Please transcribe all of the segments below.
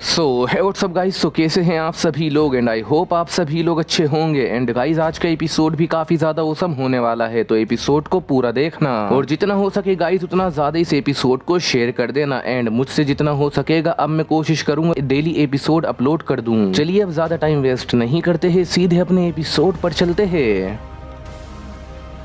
सो है WhatsApp guys. सो कैसे हैं आप सभी लोग एंड आई होप आप सभी लोग अच्छे होंगे। एंड गाइस आज का एपिसोड भी काफी ज्यादा औसम होने वाला है, तो एपिसोड को पूरा देखना और जितना हो सके गाइस उतना ज्यादा इस एपिसोड को शेयर कर देना। एंड मुझसे जितना हो सकेगा अब मैं कोशिश करूंगा डेली एपिसोड अपलोड कर दूं। चलिए अब ज्यादा टाइम वेस्ट नहीं करते हैं, सीधे अपने एपिसोड पर चलते हैं।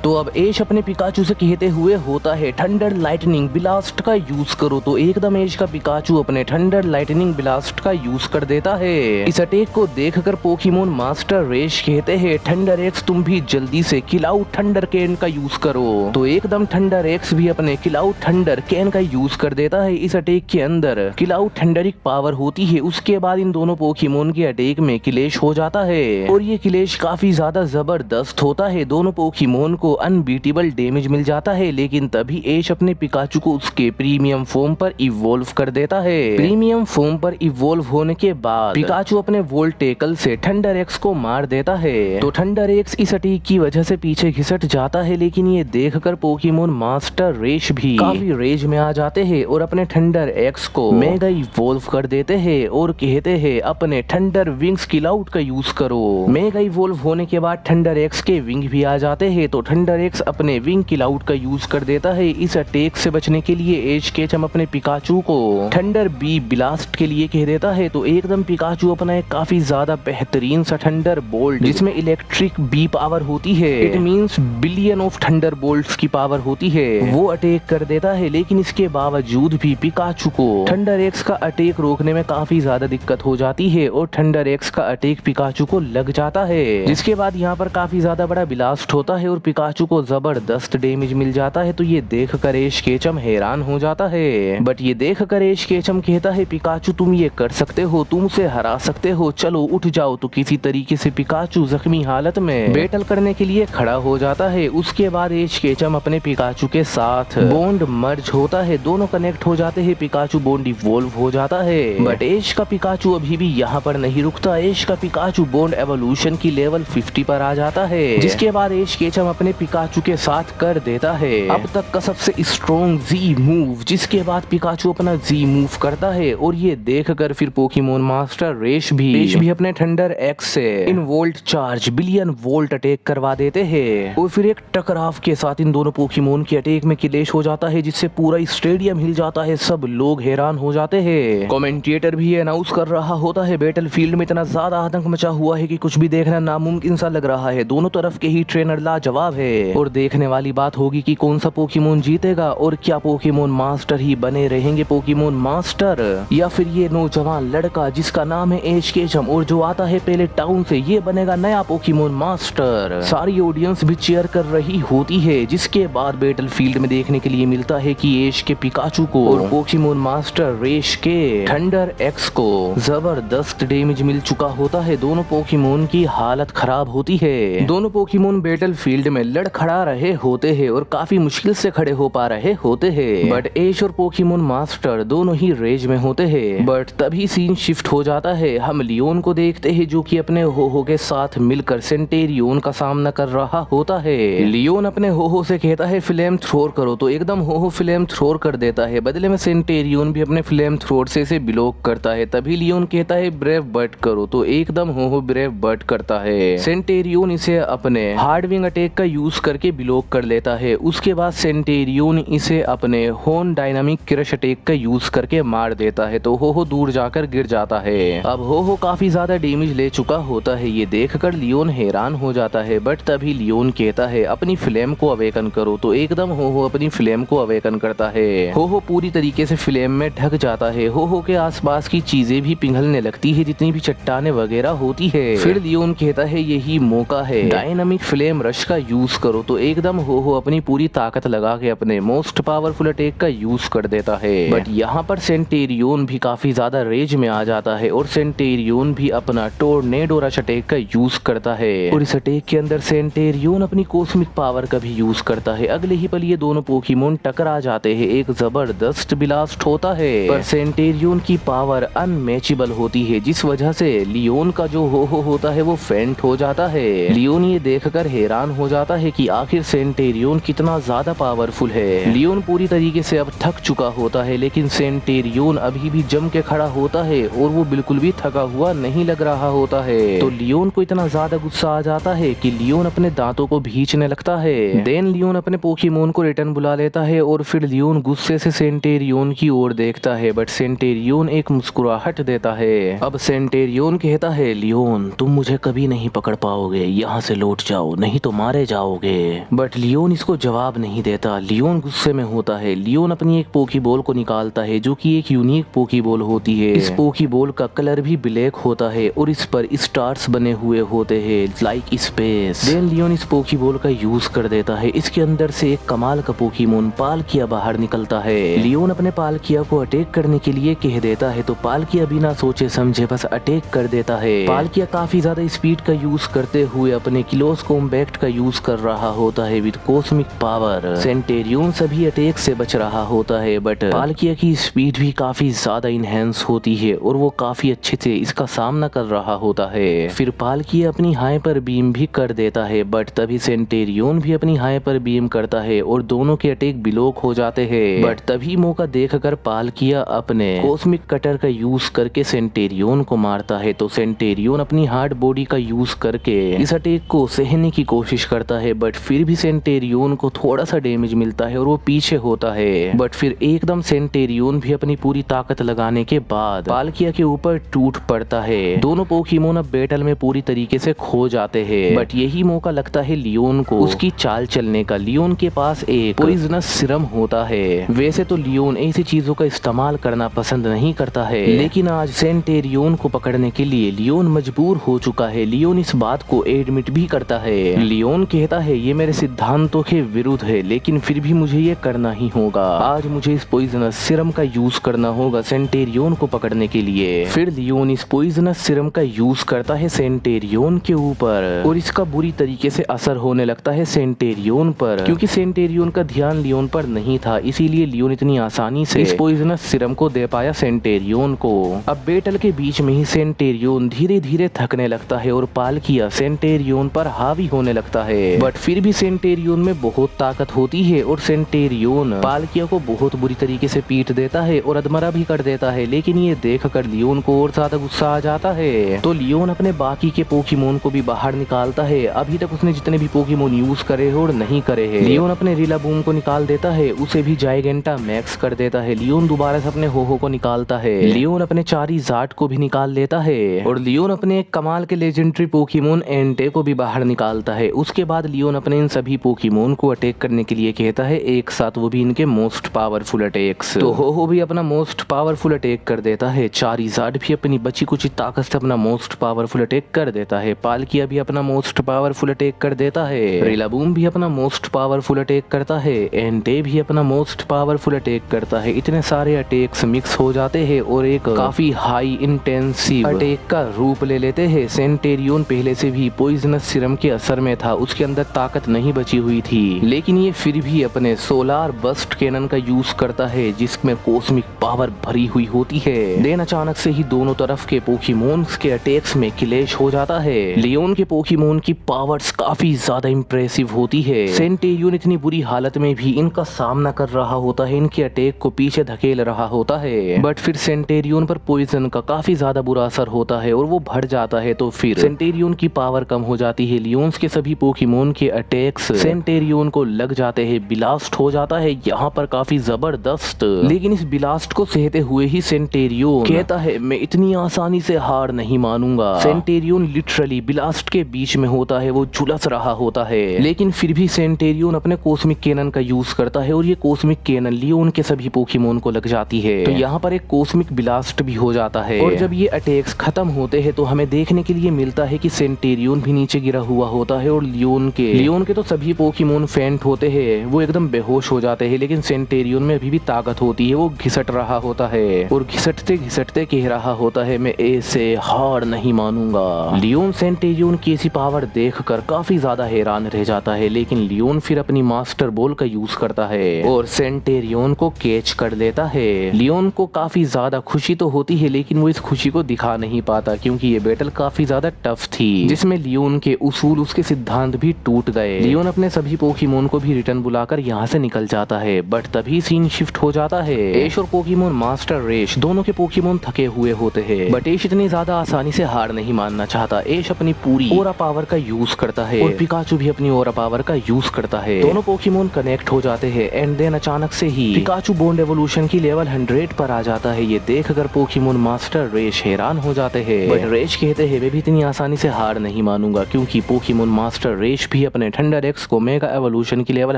तो अब ऐश अपने पिकाचू से कहते हुए होता है थंडर लाइटनिंग ब्लास्ट का यूज करो। तो एकदम ऐश का पिकाचू अपने थंडर लाइटनिंग ब्लास्ट का यूज कर देता है। इस अटैक को देखकर पोकेमोन मास्टर रेश कहते हैं थंडर एक्स तुम भी जल्दी से किल आउट थंडर कैन का यूज करो। तो एकदम थंडर एक्स भी अपने किल आउट थंडर कैन का यूज कर देता है। इस अटैक के अंदर किल आउट थंडरिक पावर होती है। उसके बाद इन दोनों पोकेमोन के अटैक में क्लैश हो जाता है और ये क्लैश काफी ज्यादा जबरदस्त होता है। दोनों पोकेमोन को अनबीटेबल डैमेज मिल जाता है, लेकिन तभी ऐश अपने पिकाचू को उसके प्रीमियम फॉर्म पर इवॉल्व कर देता है। प्रीमियम फॉर्म पर इवॉल्व होने के बाद पिकाचू अपने वोल्ट टैकल से थंडर एक्स को मार देता है। तो थंडर एक्स इस अटैक की वजह से पीछे घिसट जाता है, लेकिन ये देखकर पोकेमोन मास्टर रेश भी काफी रेज में आ जाते हैं और अपने थंडर एक्स को मेगा इवॉल्व कर देते हैं और कहते हैं अपने थंडर विंग्स किल आउट का यूज करो। मेगा इवॉल्व होने के बाद थंडर एक्स के विंग भी आ जाते हैं। तो थंडर एक्स अपने विंग किल आउट का यूज कर देता है। इस अटैक से बचने के लिए ऐश केचम अपने पिकाचू को थंडर बी ब्लास्ट के लिए कह देता है। तो एकदम पिकाचू अपना एक काफी ज्यादा बेहतरीन सा थंडर बोल्ट जिसमें इलेक्ट्रिक बी पावर होती है, it means billion of thunderbolts की पावर होती है, वो अटैक कर देता है। लेकिन इसके बावजूद भी पिकाचू को थंडर एक्स का अटैक रोकने में काफी ज्यादा दिक्कत हो जाती है और थंडर एक्स का अटैक पिकाचू को लग जाता है। जिसके बाद यहाँ पर काफी ज्यादा बड़ा ब्लास्ट होता है और पिकाचू को जबरदस्त डैमेज मिल जाता है। तो ये देख कर ऐश केचम हैरान हो जाता है, बट ये देख कर ऐश केचम कहता है पिकाचू तुम ये कर सकते हो, तुम उसे हरा सकते हो, चलो उठ जाओ। तो किसी तरीके से पिकाचू जख्मी हालत में बैटल करने के लिए खड़ा हो जाता है। उसके बाद ऐश केचम अपने पिकाचू के साथ बॉन्ड मर्ज होता है, दोनों कनेक्ट हो जाते हैं, पिकाचू बॉन्ड इवॉल्व हो जाता है। बट ऐश का पिकाचू अभी भी यहाँ पर नहीं रुकता। ऐश का पिकाचू बॉन्ड एवोल्यूशन की लेवल 50 पर आ जाता है, जिसके बाद ऐश केचम अपने पिकाचू के साथ कर देता है अब तक का सबसे स्ट्रॉन्ग जी मूव। जिसके बाद पिकाचू अपना जी मूव करता है और ये देखकर फिर पोकेमोन मास्टर रेश भी अपने थंडर एक्स से इन volt charge billion volt attack करवा देते हैं और फिर एक टकराव के साथ इन दोनों पोकेमोन के अटैक में क्लैश हो जाता है, जिससे पूरा स्टेडियम हिल जाता है। सब लोग हैरान हो जाते हैं। कमेंटेटर भी अनाउंस कर रहा होता है बैटल फील्ड में इतना ज्यादा आतंक मचा हुआ है कि कुछ भी देखना नामुमकिन सा लग रहा है। दोनों तरफ के ही ट्रेनर लाजवाब है और देखने वाली बात होगी कि कौन सा पोकेमोन जीतेगा और क्या पोकेमोन मास्टर ही बने रहेंगे पोकेमोन मास्टर, या फिर ये नौजवान लड़का जिसका नाम है ऐश केचम और जो आता है पहले टाउन से, ये बनेगा नया पोकेमोन मास्टर। सारी ऑडियंस भी चीयर कर रही होती है। जिसके बाद बैटल फील्ड में देखने के लिए मिलता है कि ऐश के पिकाचू को और पोकेमोन मास्टर रेश के थंडर एक्स को जबरदस्त डैमेज मिल चुका होता है। दोनों पोकेमोन की हालत खराब होती है। दोनों पोकेमोन बैटल फील्ड में लड़ खड़ा रहे होते हैं और काफी मुश्किल से खड़े हो पा रहे होते हैं, बट ऐश और पोकेमोन मास्टर दोनों ही रेज में होते हैं। बट तभी सीन शिफ्ट हो जाता है। हम लियोन को देखते हैं जो कि अपने हो के साथ मिलकर सेंटेरियोन का सामना कर रहा होता है। लियोन अपने हो से कहता है फ्लेम थ्रोर करो, तो एकदम हो फ्लेम थ्रोर कर देता है। बदले में सेंटेरियोन भी अपने फ्लेम थ्रोर से इसे ब्लॉक करता है। तभी लियोन कहता है ब्रेव बर्ड करो, तो एकदम हो ब्रेव बर्ड करता है। सेंटेरियोन इसे अपने हार्डविंग अटैक का यूज करके ब्लॉक कर लेता है। उसके बाद सेंटेरियोन इसे अपने होन डायनामिक क्रश अटैक का यूज करके मार देता है। तो हो दूर जाकर गिर जाता है। अब हो काफी ज्यादा डैमेज ले चुका होता है। ये देखकर लियोन हैरान हो जाता है, बट तभी लियोन कहता है अपनी फ्लेम को अवेकन करो। तो एकदम हो अपनी फ्लेम को अवेकन करता है। हो पूरी तरीके से फ्लेम में ढक जाता है। हो के आसपास की चीजें भी पिघलने लगती है, जितनी भी चट्टाने वगैरह होती है। फिर लियोन कहता है यही मौका है, डायनामिक फ्लेम रश का यूज करो। तो एकदम हो अपनी पूरी ताकत लगा के अपने मोस्ट पावरफुल अटैक का यूज कर देता है। बट यहाँ पर सेंटेरियोन भी काफी ज्यादा रेज में आ जाता है और सेंटेरियोन भी अपना टोर्नेडो रश अटैक का यूज करता है और इस अटैक के अंदर सेंटेरियोन अपनी कॉस्मिक पावर का भी यूज करता है। अगले ही पल ये दोनों पोकेमोन टकरा जाते हैं। एक जबरदस्त ब्लास्ट होता है, पर सेंटेरियोन की पावर अनमैचेबल होती है, जिस वजह से लियोन का जो हो होता है वो फेंट हो जाता है। लियोन ये देखकर हैरान हो जाता है कि आखिर सेंटेरियन कितना ज्यादा पावरफुल है। लियोन पूरी तरीके से अब थक चुका होता है, लेकिन सेंटेरियन अभी भी जम के खड़ा होता है और वो बिल्कुल भी थका हुआ नहीं लग रहा होता है। तो लियोन को इतना ज्यादा गुस्सा आ जाता है कि लियोन अपने दांतों को भींचने लगता है। देन लियोन अपने पोकेमोन को रिटर्न बुला लेता है और फिर लियोन गुस्से से सेंटेरियन की ओर देखता है, बट सेंटेरियन एक मुस्कुराहट देता है। अब सेंटेरियन कहता है, लियोन तुम मुझे कभी नहीं पकड़ पाओगे, यहाँ से लौट जाओ नहीं तो मारे जाओगे। बट लियोन इसको जवाब नहीं देता। लियोन गुस्से में होता है। लियोन अपनी एक पोकीबॉल को निकालता है जो कि एक यूनिक पोकीबॉल होती है। इस पोकीबॉल का कलर भी ब्लैक होता है और इस पर स्टार्स बने हुए होते हैं लाइक स्पेस। देन लियोन इस पोकीबॉल का यूज कर देता है। इसके अंदर से एक कमाल का पोकेमोन पालकिया बाहर निकलता है। लियोन अपने पालकिया को अटैक करने के लिए कह देता है तो पालकिया बिना सोचे समझे बस अटैक कर देता है। पालकिया काफी ज्यादा स्पीड का यूज करते हुए अपने किलोस कॉम्बैक्ट का यूज कर रहा होता है विद कॉस्मिक पावर। सेंटेरियन सभी अटैक से बच रहा होता है, बट पालकिया की स्पीड भी काफी ज्यादा इनहेंस होती है और वो काफी अच्छे से इसका सामना कर रहा होता है। फिर पालकिया अपनी हाइपर बीम भी कर देता है, बट तभी सेंटेरियन भी अपनी हाइपर बीम करता है और दोनों के अटैक ब्लॉक हो जाते हैं। बट तभी मौका देखकर पालकिया अपने कॉस्मिक कटर का यूज करके सेंटेरियन को मारता है। तो सेंटेरियन अपनी हार्ड बॉडी का यूज करके इस अटैक को सहने की कोशिश करता है, बट फिर भी सेंटेरियन को थोड़ा सा डैमेज मिलता है और वो पीछे होता है। बट फिर एकदम सेंटेरियन भी अपनी पूरी ताकत लगाने के बाद पालकिया के ऊपर टूट पड़ता है। दोनों पोकेमोन अब बैटल में पूरी तरीके से खो जाते हैं। बट यही मौका लगता है लियोन को उसकी चाल चलने का। लियोन के पास एक पॉइजनस सिरम होता है। वैसे तो लियोन ऐसी चीजों का इस्तेमाल करना पसंद नहीं करता है, लेकिन आज सेंटेरियन को पकड़ने के लिए लियोन मजबूर हो चुका है। लियोन इस बात को एडमिट भी करता है। लियोन कहता है, ये मेरे सिद्धांतों के विरुद्ध है, लेकिन फिर भी मुझे ये करना ही होगा। आज मुझे इस पॉइजनस सिरम का यूज करना होगा सेंटेरियन को पकड़ने के लिए। फिर लियोन इस पॉइजनस सिरम का यूज करता है सेंटेरियन के ऊपर और इसका बुरी तरीके से असर होने लगता है सेंटेरियन पर, क्योंकि सेंटेरियन का ध्यान लियोन पर नहीं था, इसीलिए लियोन इतनी आसानी से इस पॉइजनस सिरम को दे पाया सेंटेरियन को। अब बैटल के बीच में ही सेंटेरियन धीरे धीरे थकने लगता है और पालकिया सेंटेरियन पर हावी होने लगता है। बट फिर भी सेंटेरियन में बहुत ताकत होती है और सेंटेरियन पालकिया को बहुत बुरी तरीके से पीट देता है और अधमरा भी कर देता है। लेकिन ये देखकर लियोन को और ज्यादा गुस्सा आ जाता है, तो लियोन अपने बाकी के पोकेमोन को भी बाहर निकालता है। अभी तक उसने जितने भी पोकेमोन यूज करे और नहीं करे हैं, लियोन अपने रिलाबूम को निकाल देता है, उसे भी जाइगेंटा मैक्स कर देता है। लियोन दोबारा से अपने हो को निकालता है। लियोन अपने चारीजार्ड को भी निकाल लेता है और लियोन अपने एक कमाल के लेजेंडरी पोकेमोन एंटे को भी बाहर निकालता है। उसके बाद लियोन अपने इन सभी पोकेमोन को अटैक करने के लिए कहता है एक साथ, वो भी इनके मोस्ट पावरफुल अटैक्स। तो हो भी अपना मोस्ट पावरफुल अटैक कर देता है। चारीजार्ड भी अपनी बची कुछ ताकत से अपना मोस्ट पावरफुल अटैक कर देता है। पालकिया भी अपना मोस्ट पावरफुल अटैक कर देता है। रिलाबूम भी अपना मोस्ट पावरफुल अटैक करता है। एंटे भी अपना मोस्ट पावरफुल अटैक करता है। इतने सारे अटैक्स मिक्स हो जाते हैं और एक काफी हाई इंटेंसिव अटैक का रूप ले लेते हैं। सेंटेरियन पहले से भी पॉइजनस सिरम के असर में था, उसके अंदर ताकत नहीं बची हुई थी, लेकिन ये फिर भी अपने सोलार बस्ट कैनन का यूज करता है जिसमें कॉस्मिक पावर भरी हुई होती है। देन अचानक से ही दोनों तरफ के पोकेमोन्स के अटैक्स में क्लैश हो जाता है। लियोन के पोकेमोन की पावर्स काफी ज्यादा इंप्रेसिव होती है। सेंटेरियन इतनी बुरी हालत में भी इनका सामना कर रहा होता है, इनके अटैक को पीछे धकेल रहा होता है। बट फिर सेंटेरियन पर पॉइजन का काफी ज्यादा बुरा असर होता है और वो बढ़ जाता है, तो फिर सेंटेरियन की पावर कम हो जाती है। लियोन्स के सभी पोकेमोन के अटैक्स सेंटेरियन को लग जाते हैं। ब्लास्ट हो जाता है यहाँ पर काफी जबरदस्त, लेकिन इस ब्लास्ट को सहते हुए ही सेंटेरियन कहता है मैं इतनी आसानी से हार नहीं मानूंगा। सेंटेरियन लिटरली ब्लास्ट के बीच में होता है, वो झुलस रहा होता है, लेकिन फिर भी सेंटेरियन अपने कॉस्मिक कैनन का यूज करता है और ये कॉस्मिक कैनन लियोन के सभी पोकेमोन को लग जाती है। तो यहाँ पर एक कॉस्मिक ब्लास्ट भी हो जाता है और जब ये अटैक्स खत्म होते हैं तो हमें देखने के लिए मिलता है कि सेंटेरियन भी नीचे गिरा हुआ होता है और लियोन के तो सभी पोकेमोन फेंट होते हैं, वो एकदम बेहोश हो जाते हैं, लेकिन सेंटेरियन में अभी भी ताकत होती है। वो घिसट रहा होता है और घिसटते घिसटते कह रहा होता है मैं ऐसे हार नहीं मानूंगा। लियोन सेंटेरियन की ऐसी पावर देखकर काफी ज्यादा हैरान रह जाता है, लेकिन लियोन फिर अपनी मास्टर बॉल का यूज करता है और सेंटेरियन को कैच कर लेता है। लियोन को काफी ज्यादा खुशी तो होती है, लेकिन वो इस खुशी को दिखा नहीं पाता क्योंकि ये बैटल काफी ज्यादा टफ थी, जिसमें लियोन के उसूल, उसके सिद्धांत भी टूट गए। लियोन अपने सभी पोकेमोन को भी रिटर्न बुलाकर यहाँ से निकल जाता है, बट तभी सीन शिफ्ट हो जाता है। एश और पोकेमोन मास्टर रेश दोनों के पोकेमोन थके हुए होते हैं, बट एश इतनी ज्यादा आसानी से हार नहीं मानना चाहता। एश अपनी पूरी ओरा पावर का यूज करता है और पिकाचू भी अपनी ओरा पावर का यूज करता है। दोनों पोकेमोन कनेक्ट हो जाते हैं एंड देन अचानक से ही पिकाचू बॉन्ड एवोल्यूशन की लेवल 100 पर आ जाता है। ये देखकर पोकेमोन मास्टर रेश हैरान हो जाते हैं, बट रेश कहते हैं मैं भी इतनी आसानी से हार नहीं मानूंगा, क्योंकि पोकेमोन मास्टर रेश भी अपने थंडर एक्स को मेगा एवोल्यूशन की लेवल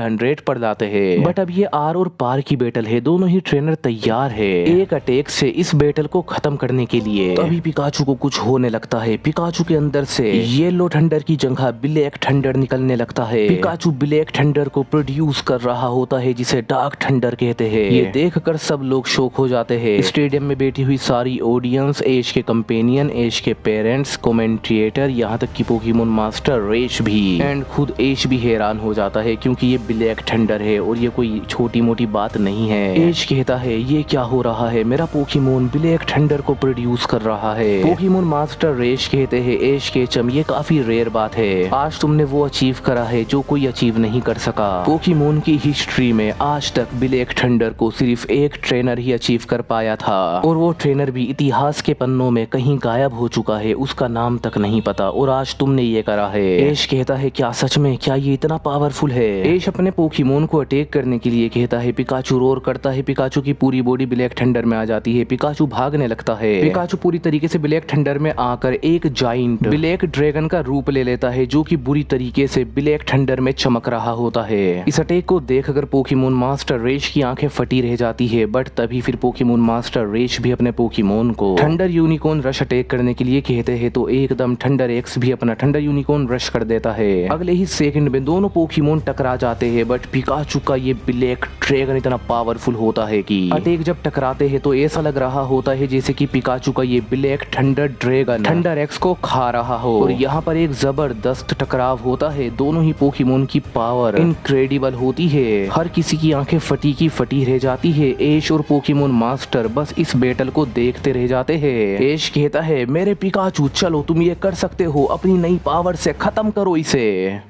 100 पर लाते हैं। बट अब ये आर और पार की बैटल है, दोनों ही ट्रेनर तैयार है एक अटैक से इस बैटल को खत्म करने के लिए। तभी पिकाचू को कुछ होने लगता है। पिकाचू के अंदर से येलो थंडर की जगह ब्लैक थंडर निकलने लगता है। पिकाचू ब्लैक थंडर को प्रोड्यूस कर रहा होता है, जिसे डार्क थंडर कहते हैं। ये देखकर सब लोग शॉक हो जाते हैं। स्टेडियम में बैठी हुई सारी ऑडियंस, एश के कंपेनियन, एश के पेरेंट्स, कमेंटेटर, यहाँ तक कि पोकेमोन मास्टर रेश भी एंड खुद एश भी हैरान हो जाता है, क्योंकि ये ब्लैक थंडर है और ये कोई छोटी मोटी बात नहीं है। एश कहता है ये क्या हो रहा है, मेरा पोकेमोन ब्लैक थंडर को प्रोड्यूस कर रहा है। पोकेमोन मास्टर रेश कहते हैं एश के चम ये काफी रेयर बात है, आज तुमने वो अचीव करा है जो कोई अचीव नहीं कर सका। पोकेमोन की हिस्ट्री में आज तक ब्लैक थंडर को सिर्फ एक ट्रेनर ही अचीव कर पाया था, और वो ट्रेनर भी इतिहास के पन्नों में कहीं गायब हो चुका है, उसका नाम तक नहीं पता, और आज तुमने ये करा है। एश कहता है क्या सच में, क्या ये इतना पावरफुल है? एश अपने पोकेमोन को अटैक करने के लिए कहता है। पिकाचू रोर करता है, पिकाचू की पूरी बॉडी ब्लैक थंडर में आ जाती है। पिकाचू भागने लगता है। पिकाचू पूरी तरीके से ब्लैक थंडर में आकर एक जाइंट ब्लैक ड्रैगन का रूप ले लेता है, जो कि बुरी तरीके से ब्लैक थंडर में चमक रहा होता है। इस अटैक को देखकर पोकेमोन मास्टर रेश की आंखें फटी रह जाती है, बट तभी फिर पोकेमोन मास्टर रेश भी अपने पोकेमोन को थंडर यूनिकॉर्न रश अटैक करने के लिए कहते हैं, तो एकदम थंडर एक्स भी अपना थंडर यूनिकॉर्न रश कर देता है। अगले ही सेकंड में दोनों पोकेमोन टकरा जाते हैं, बट पिकाचू का ये ब्लैक ड्रैगन इतना पावरफुल होता है कि अटैक जब टकराते हैं तो ऐसा लग रहा होता है जैसे कि पिकाचू का ये black thunder dragon thunder x को खा रहा हो। और यहाँ पर एक जबरदस्त टकराव होता है। दोनों ही पोकेमोन की पावर इनक्रेडिबल होती है, हर किसी की आंखें फटी की फटी रह जाती है। एश और पोकेमोन मास्टर बस इस बैटल को देखते रह जाते हैं। एश कहता है मेरे पिकाचू चलो तुम ये कर सकते हो, अपनी नई पावर से खत्म करो इसे।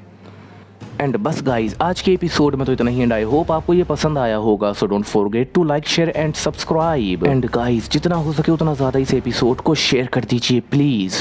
एंड बस गाइज आज के एपिसोड में तो इतना ही, एंड आई होप आपको ये पसंद आया होगा। So don't forget to like share and subscribe. And guys जितना हो सके उतना ज्यादा इस एपिसोड को शेयर कर दीजिए प्लीज।